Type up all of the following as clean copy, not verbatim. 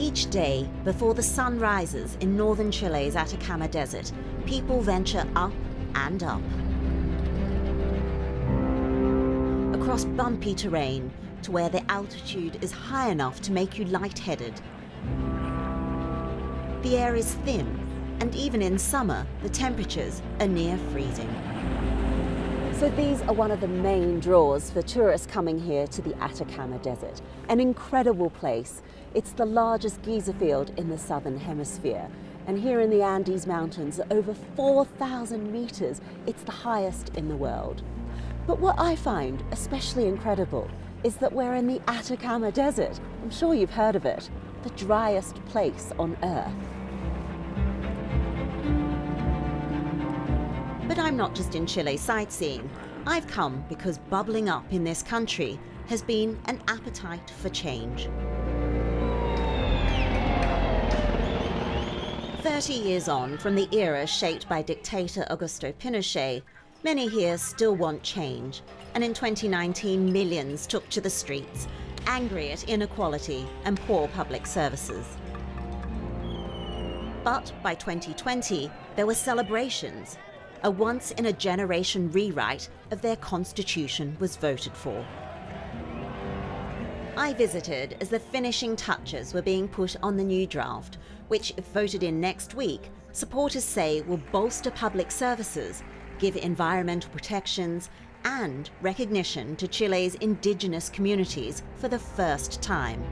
Each day, before the sun rises in northern Chile's Atacama Desert, people venture up and up. Across bumpy terrain to where the altitude is high enough to make you lightheaded. The air is thin, and even in summer, the temperatures are near freezing. So these are one of the main draws for tourists coming here to the Atacama Desert. An incredible place. It's the largest geyser field in the southern hemisphere. And here in the Andes Mountains, at over 4,000 meters, it's the highest in the world. But what I find especially incredible is that we're in the Atacama Desert. I'm sure you've heard of it, the driest place on Earth. But I'm not just in Chile sightseeing. I've come because bubbling up in this country has been an appetite for change. 30 years on from the era shaped by dictator Augusto Pinochet, many here still want change. And in 2019, millions took to the streets, angry at inequality and poor public services. But by 2020, there were celebrations. A once-in-a-generation rewrite of their constitution was voted for. I visited as the finishing touches were being put on the new draft, which, if voted in next week, supporters say will bolster public services, give environmental protections, and recognition to Chile's indigenous communities for the first time.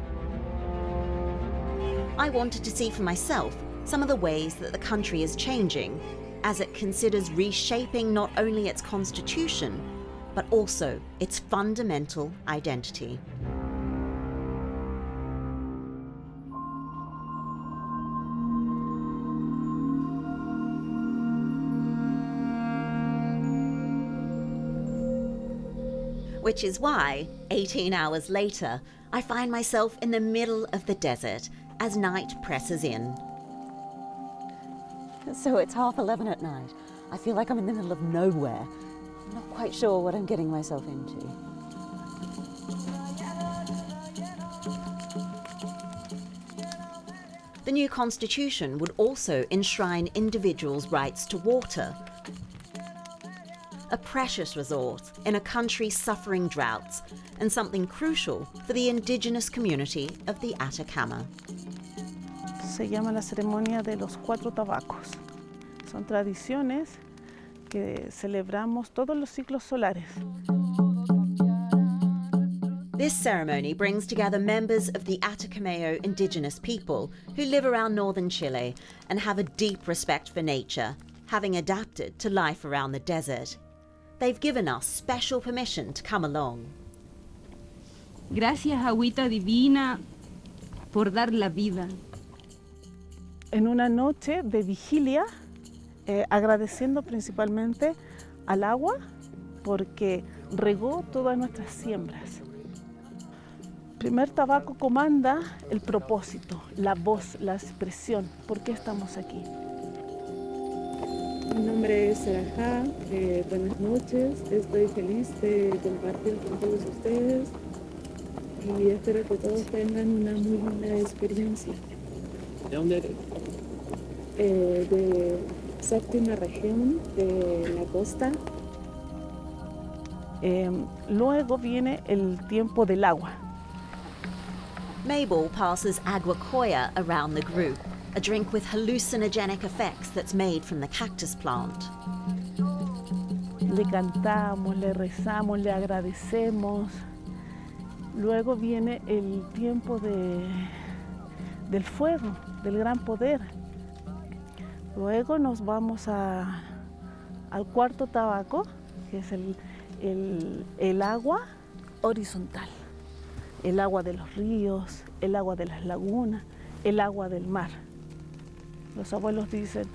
I wanted to see for myself some of the ways that the country is changing, as it considers reshaping not only its constitution, but also its fundamental identity. Which is why, 18 hours later, I find myself in the middle of the desert as night presses in. So it's 11:30 at night. I feel like I'm in the middle of nowhere. I'm not quite sure what I'm getting myself into. The new constitution would also enshrine individuals' rights to water, a precious resource in a country suffering droughts, and something crucial for the indigenous community of the Atacama. Se llama la ceremonia de los 4 tabacos. Son tradiciones que celebramos todos los ciclos solares. This ceremony brings together members of the Atacamayo indigenous people who live around northern Chile and have a deep respect for nature, having adapted to life around the desert. They've given us special permission to come along. Gracias, agüita divina, por dar la vida. En una noche de vigilia, agradeciendo principalmente al agua porque regó todas nuestras siembras. Primer tabaco comanda el propósito, la voz, la expresión. ¿Por qué estamos aquí? Mi nombre es Sarajá, buenas noches, estoy feliz de compartir con todos ustedes y espero que todos tengan una muy linda experiencia. ¿De dónde eres? De séptima región de la costa. Luego viene el tiempo del agua. Mabel passes agua coya around the group, a drink with hallucinogenic effects that's made from the cactus plant. Le cantamos, le rezamos, le agradecemos. Luego viene el tiempo del fuego, del gran poder. Luego nos vamos al cuarto tabaco, que es el agua horizontal. El agua de los ríos, el agua de las lagunas, el agua del mar. Los abuelos dicen,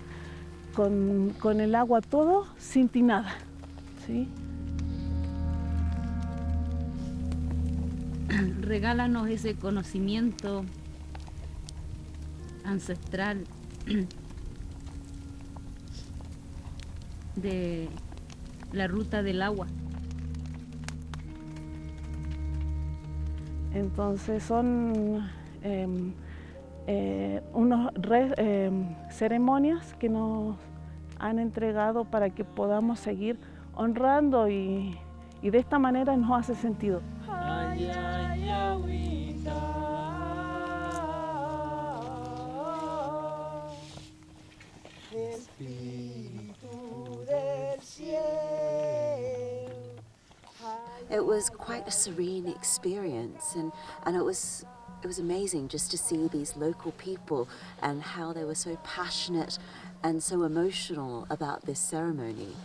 con el agua todo, sin ti nada. ¿Sí? Regálanos ese conocimiento ancestral de la ruta del agua. Entonces son unas ceremonias que nos han entregado para que podamos seguir honrando y de esta manera nos hace sentido. It was quite a serene experience, and it was amazing just to see these local people and how they were so passionate and so emotional about this ceremony.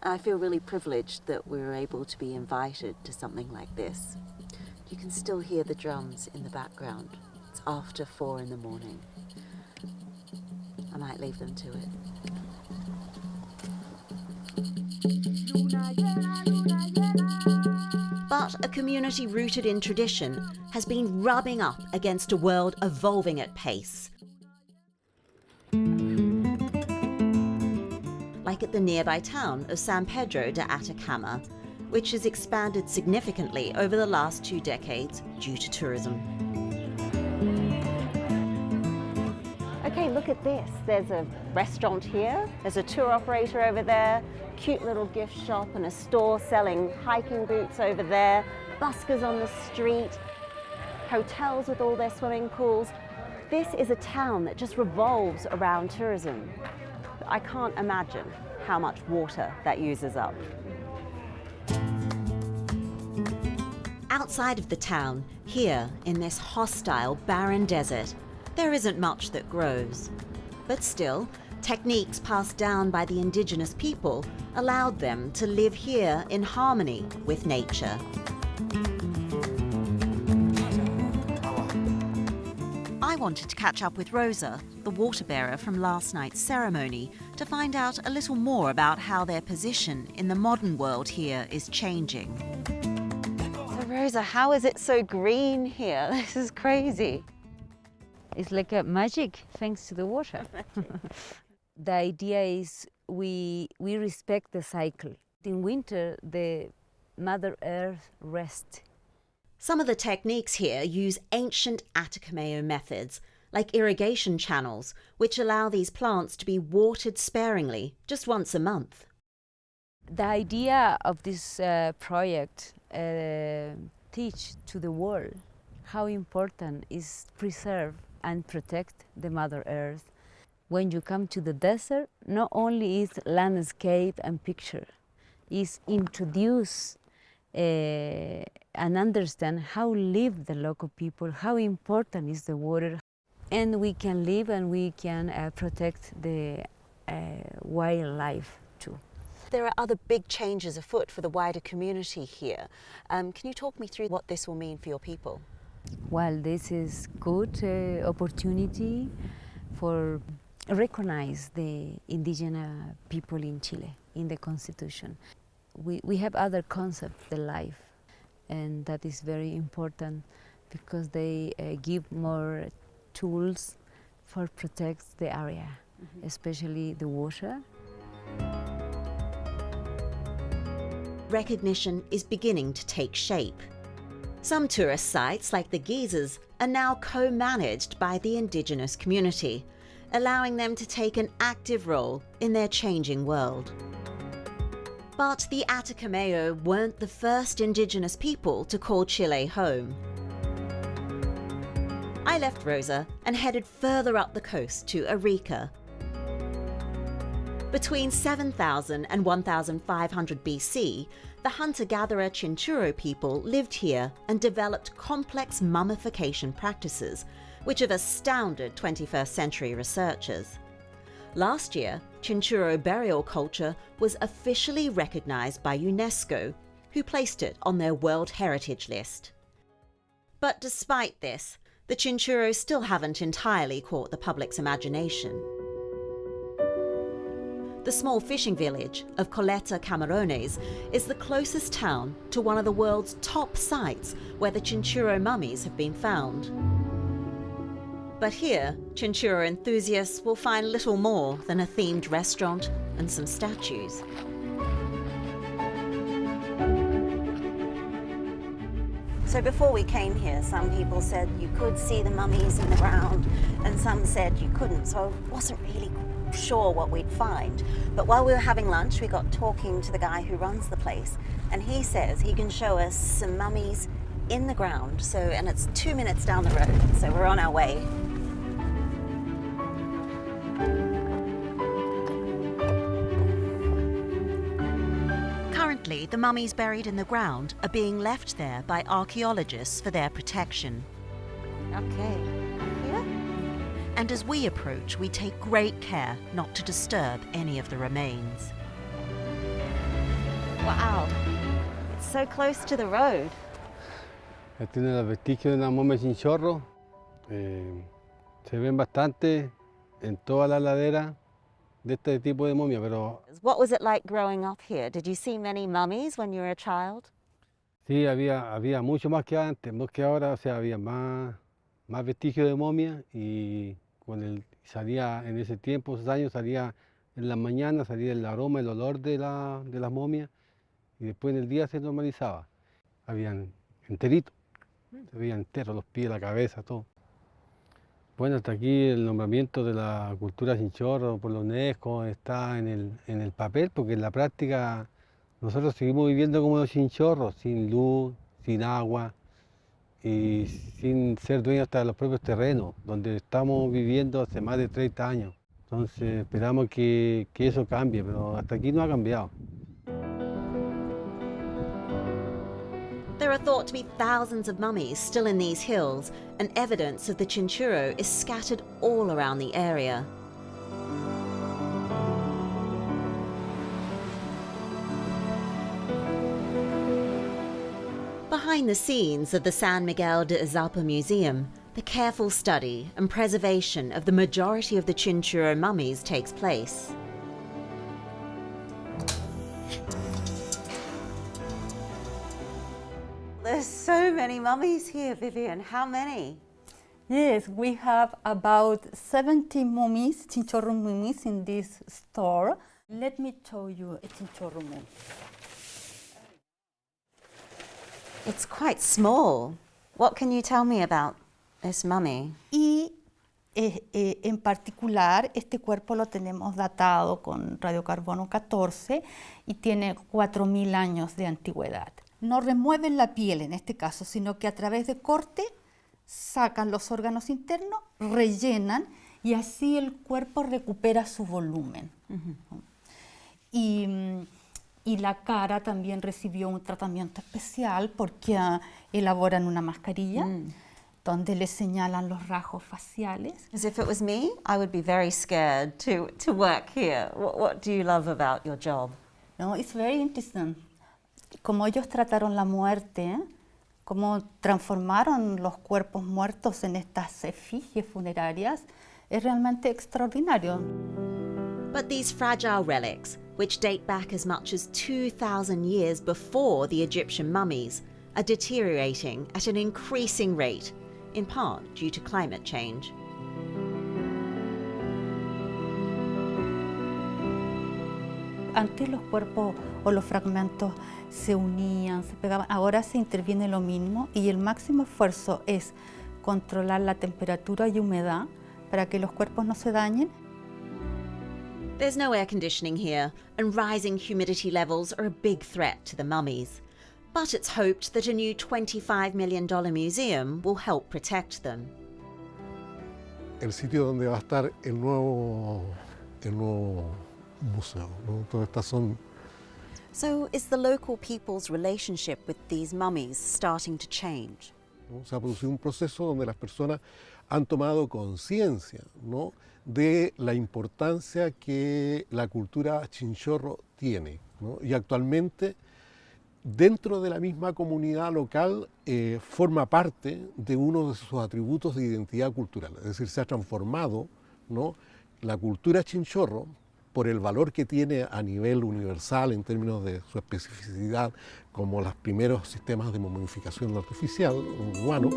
I feel really privileged that we were able to be invited to something like this. You can still hear the drums in the background. It's after 4 in the morning. I might leave them to it. But a community rooted in tradition has been rubbing up against a world evolving at pace. Like at the nearby town of San Pedro de Atacama, which has expanded significantly over the last 2 decades due to tourism. Okay, look at this. There's a restaurant here, there's a tour operator over there, cute little gift shop and a store selling hiking boots over there, buskers on the street, hotels with all their swimming pools. This is a town that just revolves around tourism. I can't imagine how much water that uses up. Outside of the town, here in this hostile, barren desert, there isn't much that grows. But still, techniques passed down by the indigenous people allowed them to live here in harmony with nature. I wanted to catch up with Rosa, the water bearer from last night's ceremony, to find out a little more about how their position in the modern world here is changing. So Rosa, how is it so green here? This is crazy. It's like a magic thanks to the water. The idea is we respect the cycle. In winter, the Mother Earth rests. Some of the techniques here use ancient Atacamayo methods, like irrigation channels, which allow these plants to be watered sparingly, just once a month. The idea of this project teach to the world how important is preserve and protect the Mother Earth. When you come to the desert, not only is landscape and picture, is introduce and understand how live the local people, how important is the water, and we can live and we can protect the wildlife too. There are other big changes afoot for the wider community here. Can you talk me through what this will mean for your people? Well, this is good opportunity for recognize the indigenous people in Chile in the Constitution. We have other concepts, the life, and that is very important because they give more tools for protect the area, especially the water. Recognition is beginning to take shape. Some tourist sites, like the geysers, are now co-managed by the indigenous community, allowing them to take an active role in their changing world. But the Atacamayo weren't the first indigenous people to call Chile home. I left Rosa and headed further up the coast to Arica. Between 7,000 and 1,500 BC, the hunter-gatherer Chinchurro people lived here and developed complex mummification practices, which have astounded 21st century researchers. Last year, Chinchurro burial culture was officially recognized by UNESCO, who placed it on their World Heritage List. But despite this, the Chinchurros still haven't entirely caught the public's imagination. The small fishing village of Coleta Camarones is the closest town to one of the world's top sites where the Chinchurro mummies have been found. But here, Chinchurro enthusiasts will find little more than a themed restaurant and some statues. So before we came here, some people said you could see the mummies in the ground and some said you couldn't, so I wasn't really sure what we'd find. But while we were having lunch, we got talking to the guy who runs the place, and he says he can show us some mummies in the ground. So, and it's 2 minutes down the road, so we're on our way. Currently, the mummies buried in the ground are being left there by archaeologists for their protection. Okay, here? And as we approach, we take great care not to disturb any of the remains. Wow, it's so close to the road. Tiene los vestigios de una momia chinchorro. Se ven bastante en toda la ladera de este tipo de momia, pero What was it like growing up here? Did you see many mummies when you were a child? sí había mucho más que antes, más que ahora, o sea, había más vestigios de momia y salía en ese tiempo, esos años, salía en la mañana, salía el aroma, el olor de las momias y después en el día se normalizaba. Habían enteritos, se veían enteros, los pies, la cabeza, todo. Bueno, hasta aquí el nombramiento de la cultura chinchorro por la UNESCO está en el papel, porque en la práctica nosotros seguimos viviendo como los chinchorros, sin luz, sin agua y sin ser dueños hasta de los propios terrenos, donde estamos viviendo hace más de 30 años. Entonces esperamos que eso cambie, pero hasta aquí no ha cambiado. There are thought to be thousands of mummies still in these hills, and evidence of the chinchorro is scattered all around the area. Behind the scenes of the San Miguel de Izalpa Museum, the careful study and preservation of the majority of the chinchorro mummies takes place. There's so many mummies here, Vivian. How many? Yes, we have about 70 mummies, chinchorro mummies in this store. Let me show you a chinchorro mummy. It's quite small. What can you tell me about this mummy? Y en particular, este cuerpo lo tenemos datado con radiocarbono 14 y tiene 4.000 años de antigüedad. No remueven la piel en este caso, sino que a través de corte sacan los órganos internos, rellenan y así el cuerpo recupera su volumen. Y la cara también recibió un tratamiento especial porque elaboran una mascarilla donde le señalan los rasgos faciales. As if it was me, I would be very scared to work here. What do you love about your job? No, it's very interesting. Como ellos trataron la muerte, cómo transformaron los cuerpos muertos en estas efigies funerarias, es realmente extraordinario. But these fragile relics, which date back as much as 2,000 years before the Egyptian mummies, are deteriorating at an increasing rate, in part due to climate change. Antes los cuerpos o los fragmentos se unían, se pegaban. Ahora se interviene lo mínimo y el máximo esfuerzo es controlar la temperatura y humedad para que los cuerpos no se dañen. There's no air conditioning here, and rising humidity levels are a big threat to the mummies. But it's hoped that a new $25 million museum will help protect them. El sitio donde va a estar el nuevo museo, ¿no? Todas estas son. So is the local people's relationship with these mummies starting to change? ¿No? Se ha producido un proceso donde las personas han tomado conciencia, ¿no?, de la importancia que la cultura chinchorro tiene, ¿no? Y actualmente dentro de la misma comunidad local forma parte de uno de sus atributos de identidad cultural, es decir, se ha transformado, ¿no?, la cultura chinchorro por el valor que tiene a nivel universal en términos de su especificidad como los primeros sistemas de momificación artificial humano.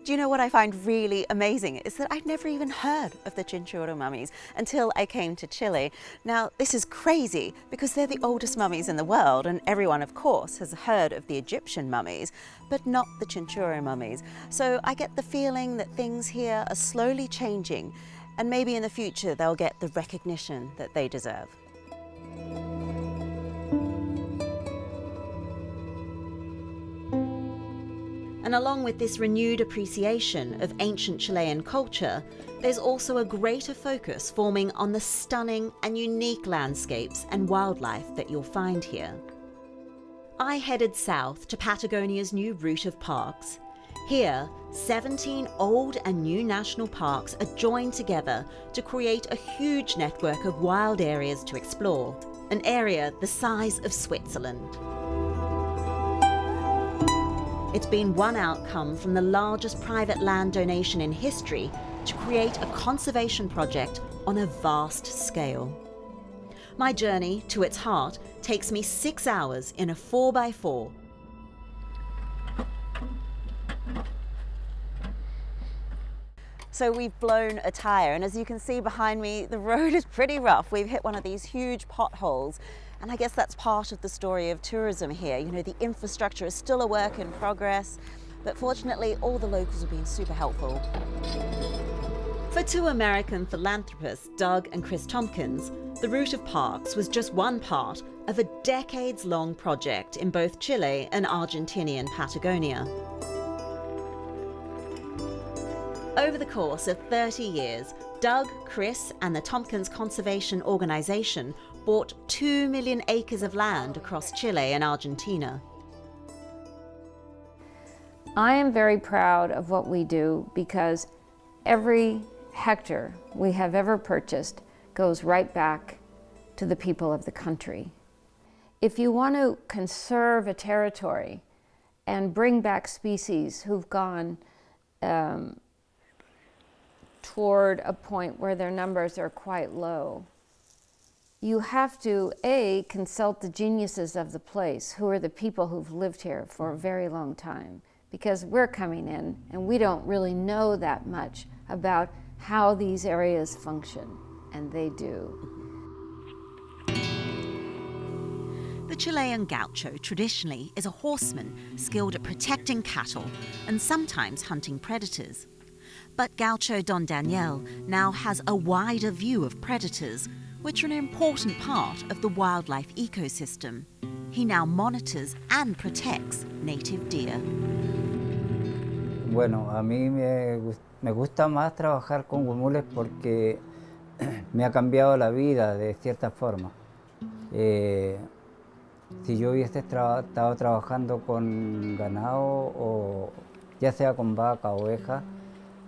Do you know what I find really amazing is that I'd never even heard of the Chinchorro mummies until I came to Chile. Now, this is crazy because they're the oldest mummies in the world, and everyone, of course, has heard of the Egyptian mummies, but not the Chinchorro mummies. So I get the feeling that things here are slowly changing, and maybe in the future they'll get the recognition that they deserve. And along with this renewed appreciation of ancient Chilean culture, there's also a greater focus forming on the stunning and unique landscapes and wildlife that you'll find here. I headed south to Patagonia's new route of parks. Here, 17 old and new national parks are joined together to create a huge network of wild areas to explore, an area the size of Switzerland. It's been one outcome from the largest private land donation in history to create a conservation project on a vast scale. My journey to its heart takes me 6 hours in a 4x4. So we've blown a tire, and as you can see behind me, the road is pretty rough. We've hit one of these huge potholes. And I guess that's part of the story of tourism here. You know, the infrastructure is still a work in progress, but fortunately, all the locals have been super helpful. For two American philanthropists, Doug and Chris Tompkins, the route of parks was just one part of a decades-long project in both Chile and Argentinian Patagonia. Over the course of 30 years, Doug, Chris, and the Tompkins Conservation Organization bought 2 million acres of land across Chile and Argentina. I am very proud of what we do because every hectare we have ever purchased goes right back to the people of the country. If you want to conserve a territory and bring back species who've gone toward a point where their numbers are quite low, you have to, A, consult the geniuses of the place, who are the people who've lived here for a very long time, because we're coming in and we don't really know that much about how these areas function, and they do. The Chilean gaucho traditionally is a horseman skilled at protecting cattle and sometimes hunting predators. But Gaucho Don Daniel now has a wider view of predators, which are an important part of the wildlife ecosystem. He now monitors and protects native deer. Bueno, a mí me gusta más trabajar con huemules porque me ha cambiado la vida de cierta forma. Si yo hubiese estado trabajando con ganado, o ya sea con vaca o oveja,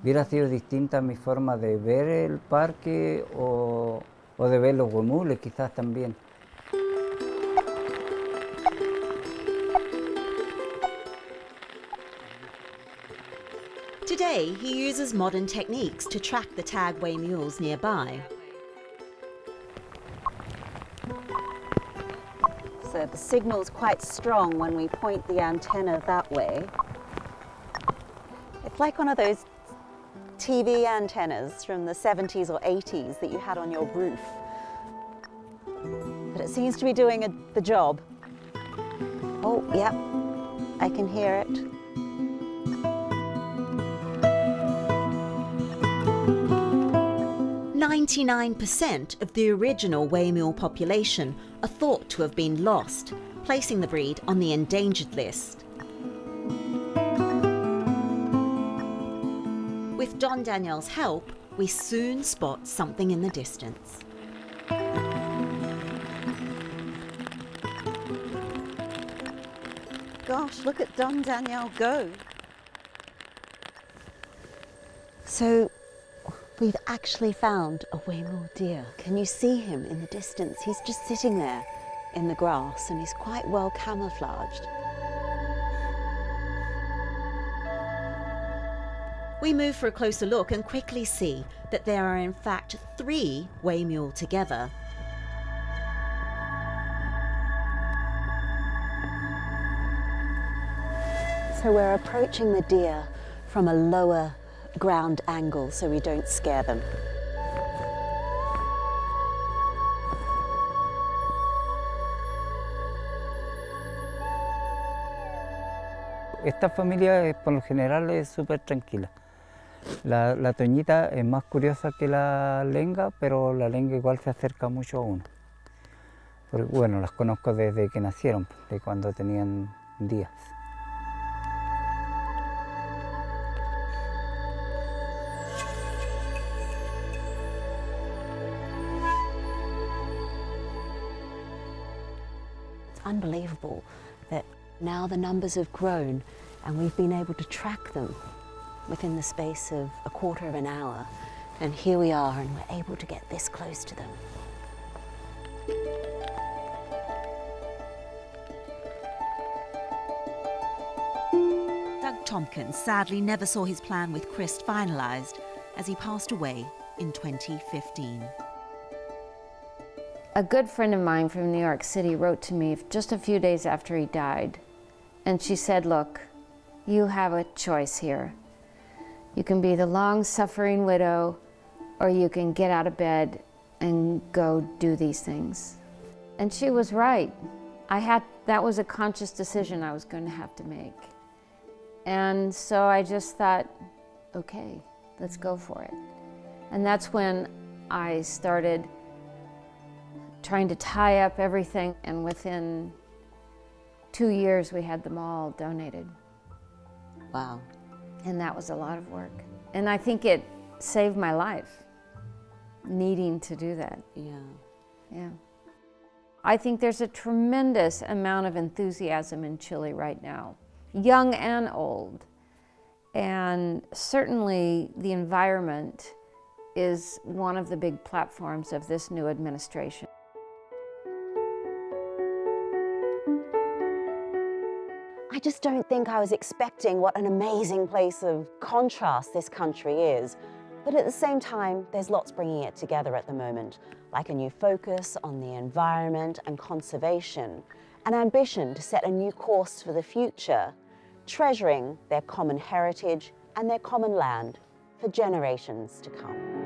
hubiera sido distinta mi forma de ver el parque o de ver los huemules quizás también. Today, he uses modern techniques to track the tagway mules nearby. So the signal's quite strong when we point the antenna that way. It's like one of those TV antennas from the 70s or 80s that you had on your roof. But it seems to be doing the job. Oh, yeah, I can hear it. "99% of the original waymule population are thought to have been lost, placing the breed on the endangered list. With Don Daniel's help, we soon spot something in the distance. Gosh, look at Don Daniel go. So we've actually found a waymule deer. Can you see him in the distance? He's just sitting there in the grass and he's quite well camouflaged. We move for a closer look and quickly see that there are in fact 3 waymule together. So we're approaching the deer from a lower ground angle so we don't scare them. Esta familia por lo general es súper tranquila. La toñita es más curiosa que la lenga, pero la lenga igual se acerca mucho a uno. Porque, bueno, las conozco desde que nacieron, de cuando tenían días. It's unbelievable that now the numbers have grown and we've been able to track them within the space of a quarter of an hour. And here we are, and we're able to get this close to them. Doug Tompkins sadly never saw his plan with Christ finalised as he passed away in 2015. A good friend of mine from New York City wrote to me just a few days after he died, and she said, look, you have a choice here. You can be the long-suffering widow, or you can get out of bed and go do these things. And she was right. That was a conscious decision I was going to have to make. And so I just thought, okay, let's go for it. And that's when I started trying to tie up everything, and within 2 years we had them all donated. Wow. And that was a lot of work. And I think it saved my life, needing to do that. Yeah. Yeah. I think there's a tremendous amount of enthusiasm in Chile right now, young and old. And certainly the environment is one of the big platforms of this new administration. I just don't think I was expecting what an amazing place of contrast this country is. But at the same time, there's lots bringing it together at the moment, like a new focus on the environment and conservation, an ambition to set a new course for the future, treasuring their common heritage and their common land for generations to come.